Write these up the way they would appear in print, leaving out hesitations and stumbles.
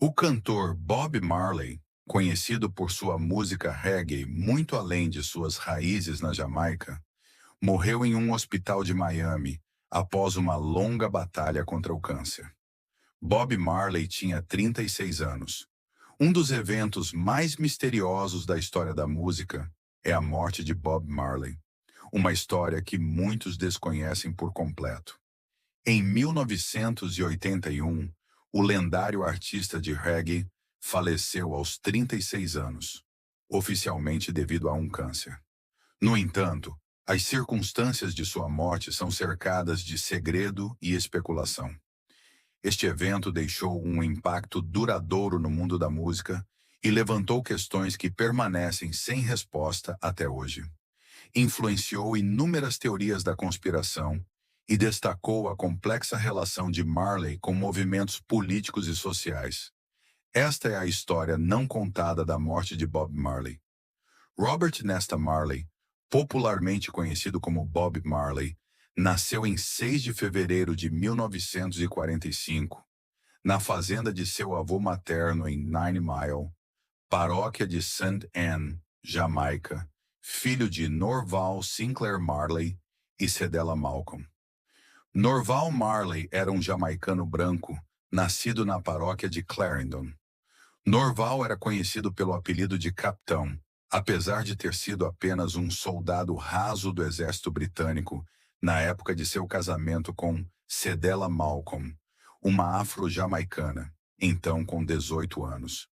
O cantor Bob Marley, conhecido por sua música reggae muito além de suas raízes na Jamaica, morreu em um hospital de Miami após uma longa batalha contra o câncer. Bob Marley tinha 36 anos. Um dos eventos mais misteriosos da história da música é a morte de Bob Marley, uma história que muitos desconhecem por completo. Em 1981, o lendário artista de reggae faleceu aos 36 anos, oficialmente devido a um câncer. No entanto, as circunstâncias de sua morte são cercadas de segredo e especulação. Este evento deixou um impacto duradouro no mundo da música e levantou questões que permanecem sem resposta até hoje. Influenciou inúmeras teorias da conspiração e destacou a complexa relação de Marley com movimentos políticos e sociais. Esta é a história não contada da morte de Bob Marley. Robert Nesta Marley, popularmente conhecido como Bob Marley, nasceu em 6 de fevereiro de 1945, na fazenda de seu avô materno em Nine Mile, paróquia de St. Anne, Jamaica, filho de Norval Sinclair Marley e Cedella Malcolm. Norval Marley era um jamaicano branco, nascido na paróquia de Clarendon. Norval era conhecido pelo apelido de Capitão, apesar de ter sido apenas um soldado raso do exército britânico na época de seu casamento com Cedella Malcolm, uma afro-jamaicana, então com 18 anos.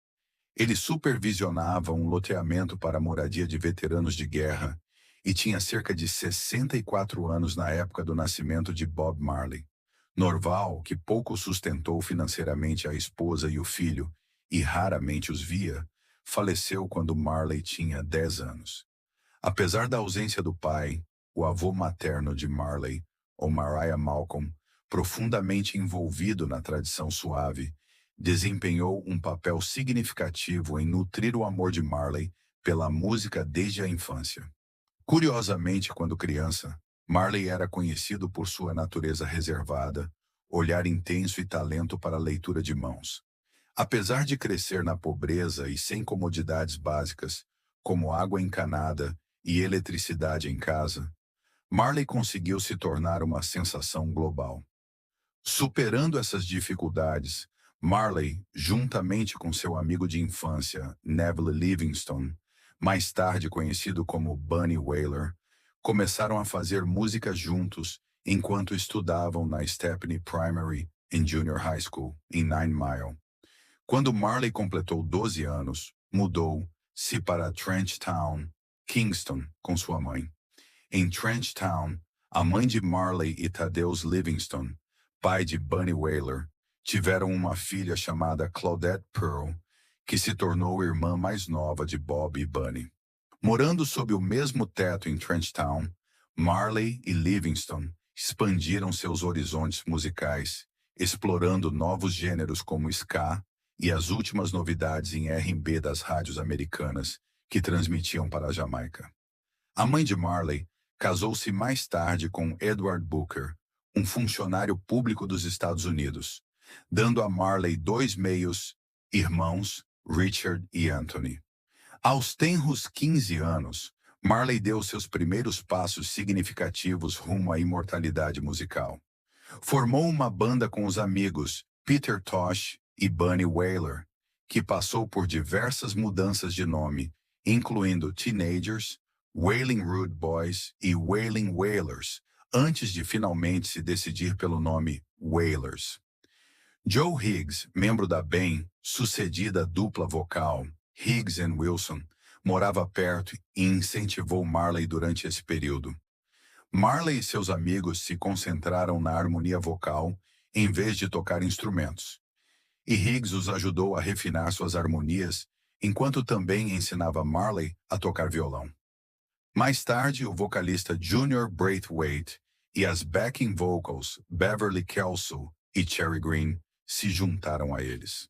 Ele supervisionava um loteamento para a moradia de veteranos de guerra e tinha cerca de 64 anos na época do nascimento de Bob Marley. Norval, que pouco sustentou financeiramente a esposa e o filho e raramente os via, faleceu quando Marley tinha 10 anos. Apesar da ausência do pai, o avô materno de Marley, o Mariah Malcolm, profundamente envolvido na tradição suave, desempenhou um papel significativo em nutrir o amor de Marley pela música desde a infância. Curiosamente, quando criança, Marley era conhecido por sua natureza reservada, olhar intenso e talento para a leitura de mãos. Apesar de crescer na pobreza e sem comodidades básicas, como água encanada e eletricidade em casa, Marley conseguiu se tornar uma sensação global. Superando essas dificuldades, Marley, juntamente com seu amigo de infância, Neville Livingstone, mais tarde conhecido como Bunny Wailer, começaram a fazer música juntos enquanto estudavam na Stepney Primary and Junior High School, em Nine Mile. Quando Marley completou 12 anos, mudou-se para Trench Town, Kingston, com sua mãe. Em Trench Town, a mãe de Marley e Thaddeus Livingstone, pai de Bunny Wailer, tiveram uma filha chamada Claudette Pearl, que se tornou irmã mais nova de Bob e Bunny. Morando sob o mesmo teto em Trench Town, Marley e Livingstone expandiram seus horizontes musicais, explorando novos gêneros como ska e as últimas novidades em R&B das rádios americanas que transmitiam para a Jamaica. A mãe de Marley casou-se mais tarde com Edward Booker, um funcionário público dos Estados Unidos, dando a Marley 2 meios-irmãos, Richard e Anthony. Aos tenros 15 anos, Marley deu seus primeiros passos significativos rumo à imortalidade musical. Formou uma banda com os amigos Peter Tosh e Bunny Wailer, que passou por diversas mudanças de nome, incluindo Teenagers, Wailing Rude Boys e Wailing Wailers, antes de finalmente se decidir pelo nome Wailers. Joe Higgs, membro da bem-sucedida dupla vocal Higgs and Wilson, morava perto e incentivou Marley durante esse período. Marley e seus amigos se concentraram na harmonia vocal em vez de tocar instrumentos, e Higgs os ajudou a refinar suas harmonias, enquanto também ensinava Marley a tocar violão. Mais tarde, o vocalista Junior Braithwaite e as backing vocals Beverly Kelso e Cherry Green se juntaram a eles.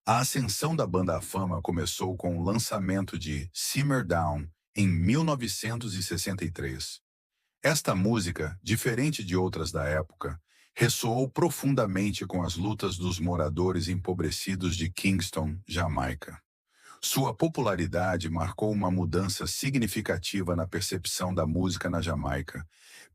A ascensão da banda à fama começou com o lançamento de Simmer Down em 1963. Esta música, diferente de outras da época, ressoou profundamente com as lutas dos moradores empobrecidos de Kingston, Jamaica. Sua popularidade marcou uma mudança significativa na percepção da música na Jamaica,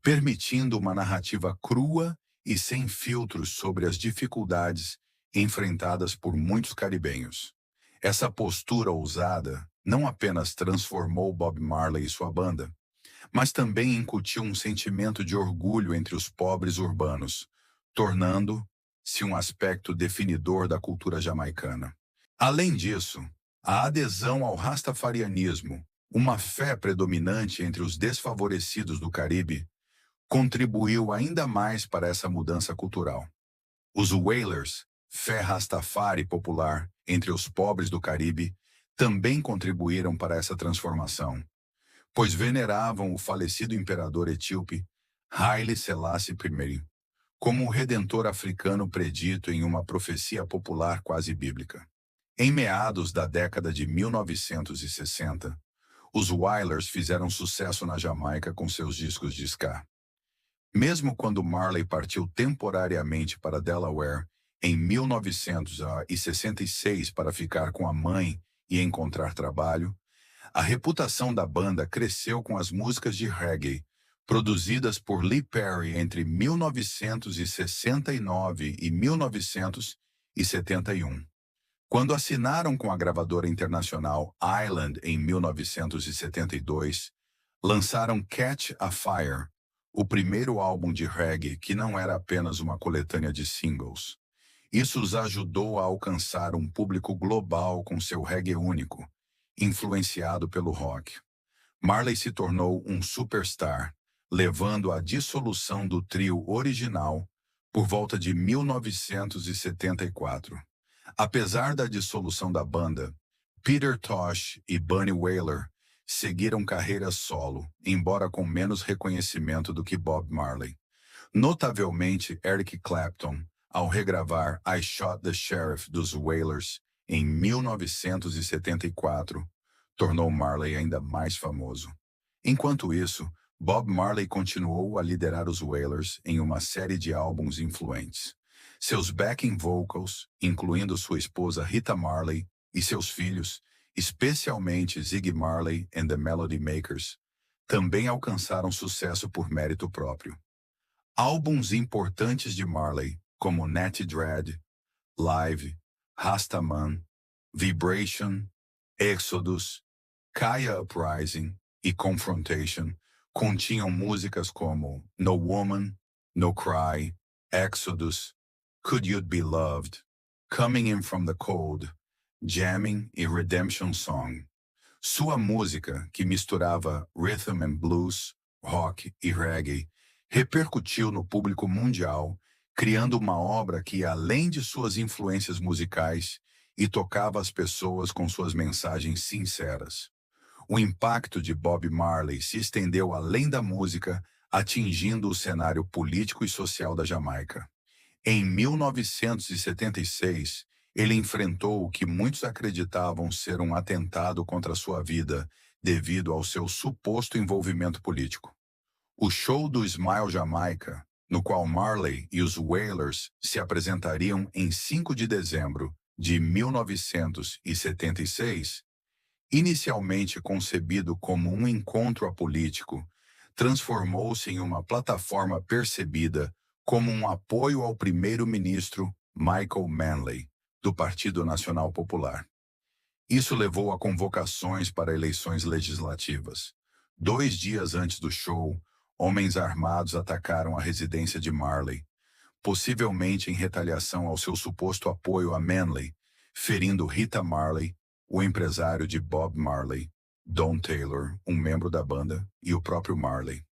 permitindo uma narrativa crua e sem filtros sobre as dificuldades enfrentadas por muitos caribenhos. Essa postura ousada não apenas transformou Bob Marley e sua banda, mas também incutiu um sentimento de orgulho entre os pobres urbanos, tornando-se um aspecto definidor da cultura jamaicana. Além disso, a adesão ao rastafarianismo, uma fé predominante entre os desfavorecidos do Caribe, contribuiu ainda mais para essa mudança cultural. Os Wailers, fé rastafari popular entre os pobres do Caribe, também contribuíram para essa transformação, pois veneravam o falecido imperador etíope Haile Selassie I como o redentor africano predito em uma profecia popular quase bíblica. Em meados da década de 1960, os Wailers fizeram sucesso na Jamaica com seus discos de ska. Mesmo quando Marley partiu temporariamente para Delaware em 1966 para ficar com a mãe e encontrar trabalho, a reputação da banda cresceu com as músicas de reggae, produzidas por Lee Perry entre 1969 e 1971. Quando assinaram com a gravadora internacional Island em 1972, lançaram Catch a Fire, o primeiro álbum de reggae que não era apenas uma coletânea de singles. Isso os ajudou a alcançar um público global com seu reggae único, influenciado pelo rock. Marley se tornou um superstar, levando à dissolução do trio original por volta de 1974. Apesar da dissolução da banda, Peter Tosh e Bunny Wailer seguiram carreira solo, embora com menos reconhecimento do que Bob Marley. Notavelmente, Eric Clapton, ao regravar I Shot the Sheriff dos Wailers em 1974, tornou Marley ainda mais famoso. Enquanto isso, Bob Marley continuou a liderar os Wailers em uma série de álbuns influentes. Seus backing vocals, incluindo sua esposa Rita Marley e seus filhos, especialmente Ziggy Marley and the Melody Makers, também alcançaram sucesso por mérito próprio. Álbuns importantes de Marley, como Natty Dread, Live, Rastaman, Vibration, Exodus, Kaya Uprising e Confrontation, continham músicas como No Woman, No Cry, Exodus, Could You Be Loved, Coming In From the Cold, Jamming e Redemption Song. Sua música, que misturava rhythm and blues, rock e reggae, repercutiu no público mundial, criando uma obra que ia além de suas influências musicais e tocava as pessoas com suas mensagens sinceras. O impacto de Bob Marley se estendeu além da música, atingindo o cenário político e social da Jamaica. Em 1976, ele enfrentou o que muitos acreditavam ser um atentado contra sua vida devido ao seu suposto envolvimento político. O show do Smile Jamaica, no qual Marley e os Wailers se apresentariam em 5 de dezembro de 1976, inicialmente concebido como um encontro apolítico, transformou-se em uma plataforma percebida como um apoio ao primeiro-ministro Michael Manley, do Partido Nacional Popular. Isso levou a convocações para eleições legislativas. 2 dias antes do show, homens armados atacaram a residência de Marley, possivelmente em retaliação ao seu suposto apoio a Manley, ferindo Rita Marley, o empresário de Bob Marley, Don Taylor, um membro da banda, e o próprio Marley.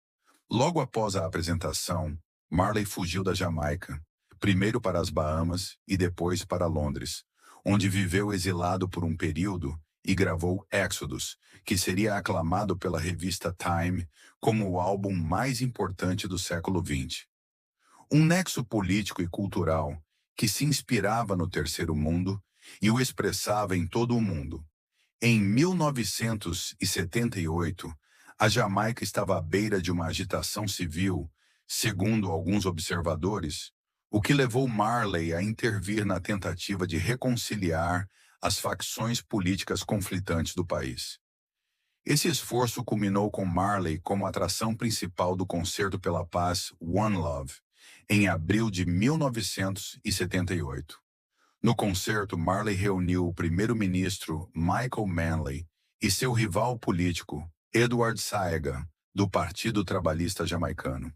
Logo após a apresentação, Marley fugiu da Jamaica, primeiro para as Bahamas e depois para Londres, onde viveu exilado por um período e gravou Exodus, que seria aclamado pela revista Time como o álbum mais importante do século XX. Um nexo político e cultural que se inspirava no Terceiro Mundo e o expressava em todo o mundo. Em 1978, a Jamaica estava à beira de uma agitação civil, segundo alguns observadores, o que levou Marley a intervir na tentativa de reconciliar as facções políticas conflitantes do país. Esse esforço culminou com Marley como atração principal do Concerto pela Paz One Love, em abril de 1978. No concerto, Marley reuniu o primeiro-ministro Michael Manley e seu rival político, Edward Saega, do Partido Trabalhista Jamaicano.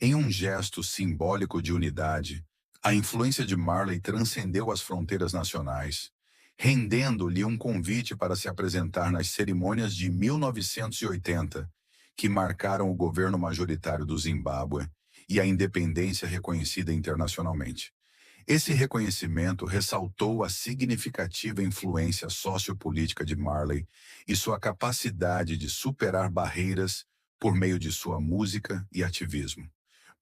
Em um gesto simbólico de unidade, a influência de Marley transcendeu as fronteiras nacionais, rendendo-lhe um convite para se apresentar nas cerimônias de 1980, que marcaram o governo majoritário do Zimbábue e a independência reconhecida internacionalmente. Esse reconhecimento ressaltou a significativa influência sociopolítica de Marley e sua capacidade de superar barreiras por meio de sua música e ativismo.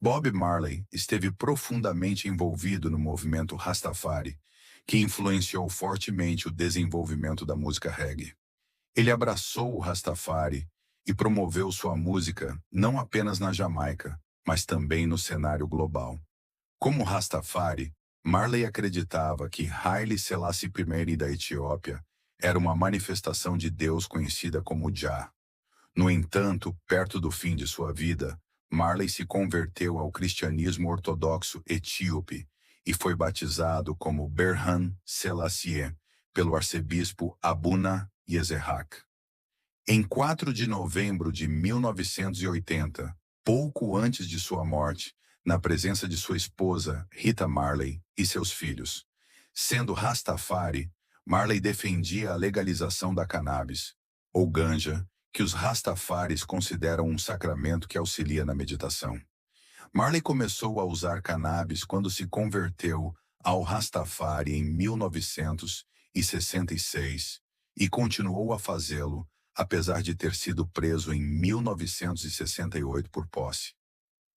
Bob Marley esteve profundamente envolvido no movimento Rastafari, que influenciou fortemente o desenvolvimento da música reggae. Ele abraçou o Rastafari e promoveu sua música não apenas na Jamaica, mas também no cenário global. Como Rastafari, Marley acreditava que Haile Selassie I da Etiópia era uma manifestação de Deus conhecida como Jah. No entanto, perto do fim de sua vida, Marley se converteu ao cristianismo ortodoxo etíope e foi batizado como Berhan Selassie pelo arcebispo Abuna Yezerhak. Em 4 de novembro de 1980, pouco antes de sua morte, na presença de sua esposa, Rita Marley, e seus filhos. Sendo Rastafari, Marley defendia a legalização da cannabis, ou ganja, que os Rastafaris consideram um sacramento que auxilia na meditação. Marley começou a usar cannabis quando se converteu ao Rastafari em 1966 e continuou a fazê-lo, apesar de ter sido preso em 1968 por posse.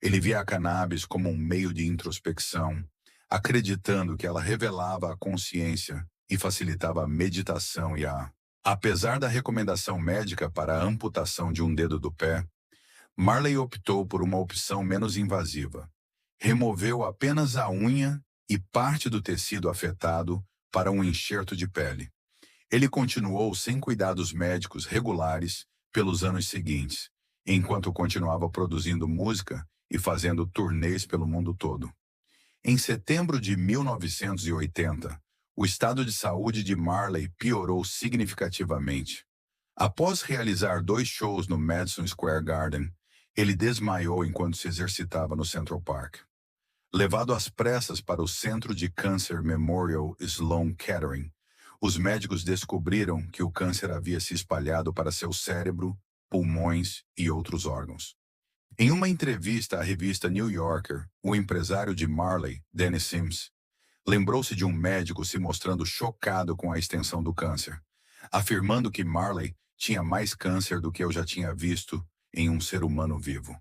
Ele via a cannabis como um meio de introspecção, acreditando que ela revelava a consciência e facilitava a meditação Apesar da recomendação médica para a amputação de um dedo do pé, Marley optou por uma opção menos invasiva. Removeu apenas a unha e parte do tecido afetado para um enxerto de pele. Ele continuou sem cuidados médicos regulares pelos anos seguintes, enquanto continuava produzindo música e fazendo turnês pelo mundo todo. Em setembro de 1980, o estado de saúde de Marley piorou significativamente. Após realizar 2 shows no Madison Square Garden, ele desmaiou enquanto se exercitava no Central Park. Levado às pressas para o Centro de Câncer Memorial Sloan Kettering, os médicos descobriram que o câncer havia se espalhado para seu cérebro, pulmões e outros órgãos. Em uma entrevista à revista New Yorker, o empresário de Marley, Danny Sims, lembrou-se de um médico se mostrando chocado com a extensão do câncer, afirmando que Marley tinha mais câncer do que eu já tinha visto em um ser humano vivo.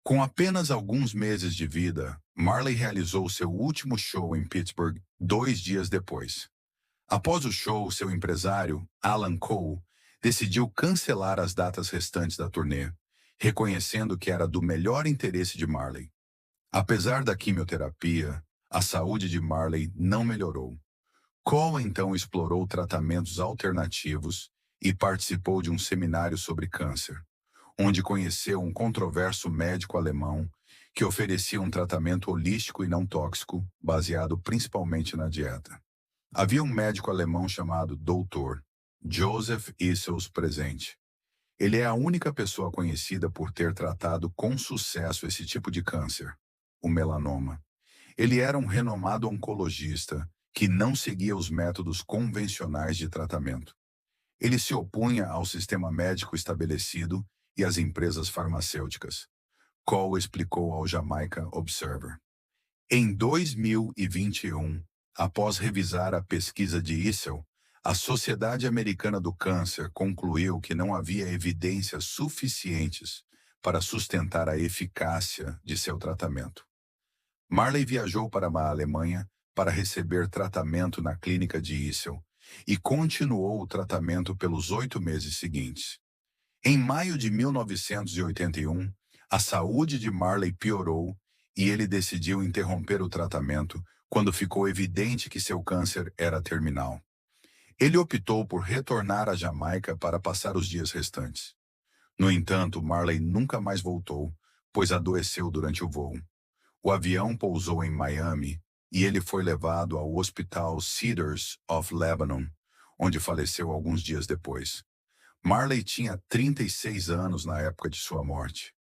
Com apenas alguns meses de vida, Marley realizou seu último show em Pittsburgh 2 dias depois. Após o show, seu empresário, Alan Cole, decidiu cancelar as datas restantes da turnê, reconhecendo que era do melhor interesse de Marley. Apesar da quimioterapia, a saúde de Marley não melhorou. Cole então explorou tratamentos alternativos e participou de um seminário sobre câncer, onde conheceu um controverso médico alemão que oferecia um tratamento holístico e não tóxico, baseado principalmente na dieta. Havia um médico alemão chamado Dr. Joseph Issels presente. Ele é a única pessoa conhecida por ter tratado com sucesso esse tipo de câncer, o melanoma. Ele era um renomado oncologista que não seguia os métodos convencionais de tratamento. Ele se opunha ao sistema médico estabelecido e às empresas farmacêuticas. Cole explicou ao Jamaica Observer. Em 2021, após revisar a pesquisa de Issel, a Sociedade Americana do Câncer concluiu que não havia evidências suficientes para sustentar a eficácia de seu tratamento. Marley viajou para a Alemanha para receber tratamento na clínica de Issel e continuou o tratamento pelos 8 meses seguintes. Em maio de 1981, a saúde de Marley piorou e ele decidiu interromper o tratamento quando ficou evidente que seu câncer era terminal. Ele optou por retornar à Jamaica para passar os dias restantes. No entanto, Marley nunca mais voltou, pois adoeceu durante o voo. O avião pousou em Miami e ele foi levado ao Hospital Cedars of Lebanon, onde faleceu alguns dias depois. Marley tinha 36 anos na época de sua morte.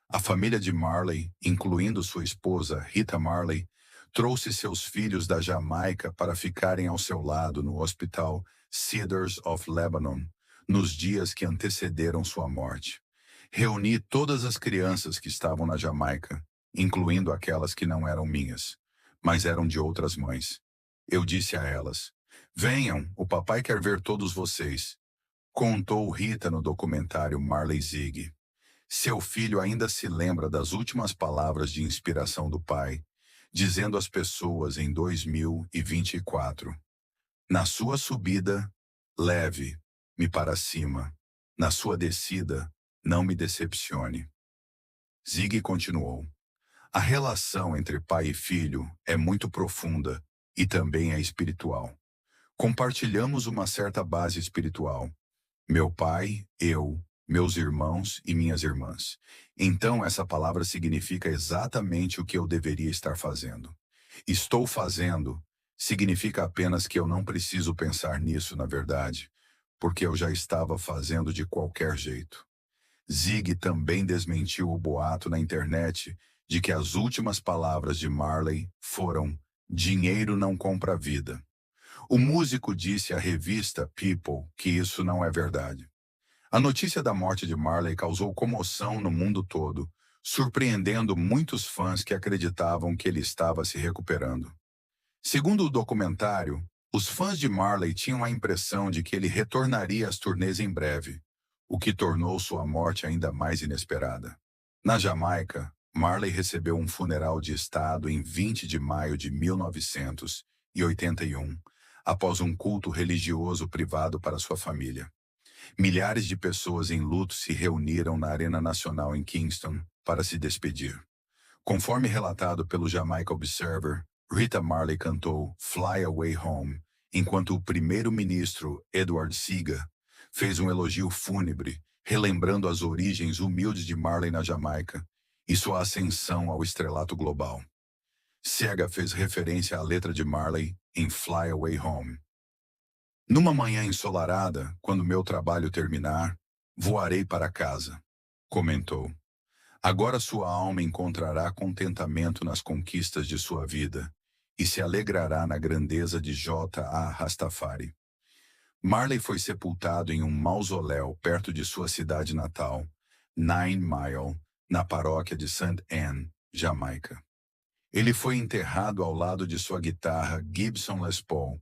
A família de Marley, incluindo sua esposa Rita Marley, trouxe seus filhos da Jamaica para ficarem ao seu lado no Hospital Cedars of Lebanon nos dias que antecederam sua morte. Reuni todas as crianças que estavam na Jamaica, incluindo aquelas que não eram minhas, mas eram de outras mães. Eu disse a elas: "Venham, o papai quer ver todos vocês", contou Rita no documentário Marley Ziggy. Seu filho ainda se lembra das últimas palavras de inspiração do pai, dizendo às pessoas em 2024: "Na sua subida, leve-me para cima. Na sua descida, não me decepcione." Ziggy continuou: "A relação entre pai e filho é muito profunda e também é espiritual. Compartilhamos uma certa base espiritual. Meu pai, eu, meus irmãos e minhas irmãs. Então essa palavra significa exatamente o que eu deveria estar fazendo. Estou fazendo significa apenas que eu não preciso pensar nisso, na verdade, porque eu já estava fazendo de qualquer jeito." Ziggy também desmentiu o boato na internet de que as últimas palavras de Marley foram: "Dinheiro não compra vida." O músico disse à revista People que isso não é verdade. A notícia da morte de Marley causou comoção no mundo todo, surpreendendo muitos fãs que acreditavam que ele estava se recuperando. Segundo o documentário, os fãs de Marley tinham a impressão de que ele retornaria às turnês em breve, o que tornou sua morte ainda mais inesperada. Na Jamaica, Marley recebeu um funeral de estado em 20 de maio de 1981, após um culto religioso privado para sua família. Milhares de pessoas em luto se reuniram na Arena Nacional em Kingston para se despedir. Conforme relatado pelo Jamaica Observer, Rita Marley cantou Fly Away Home, enquanto o primeiro-ministro Edward Seaga fez um elogio fúnebre, relembrando as origens humildes de Marley na Jamaica e sua ascensão ao estrelato global. Seaga fez referência à letra de Marley em Fly Away Home. "Numa manhã ensolarada, quando meu trabalho terminar, voarei para casa", comentou. "Agora sua alma encontrará contentamento nas conquistas de sua vida e se alegrará na grandeza de J.A. Rastafari." Marley foi sepultado em um mausoléu perto de sua cidade natal, Nine Mile, na paróquia de St. Anne, Jamaica. Ele foi enterrado ao lado de sua guitarra Gibson Les Paul,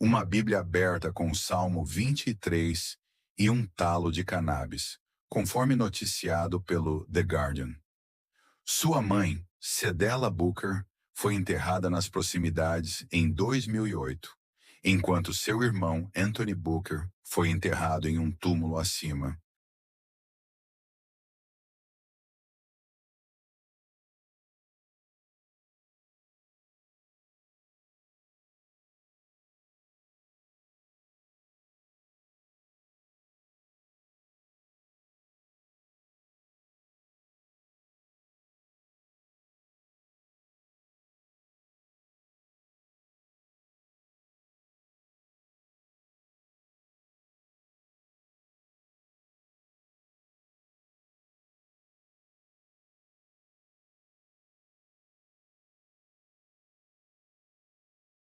uma Bíblia aberta com o Salmo 23 e um talo de cannabis, conforme noticiado pelo The Guardian. Sua mãe, Cedella Booker, foi enterrada nas proximidades em 2008, enquanto seu irmão Anthony Booker foi enterrado em um túmulo acima,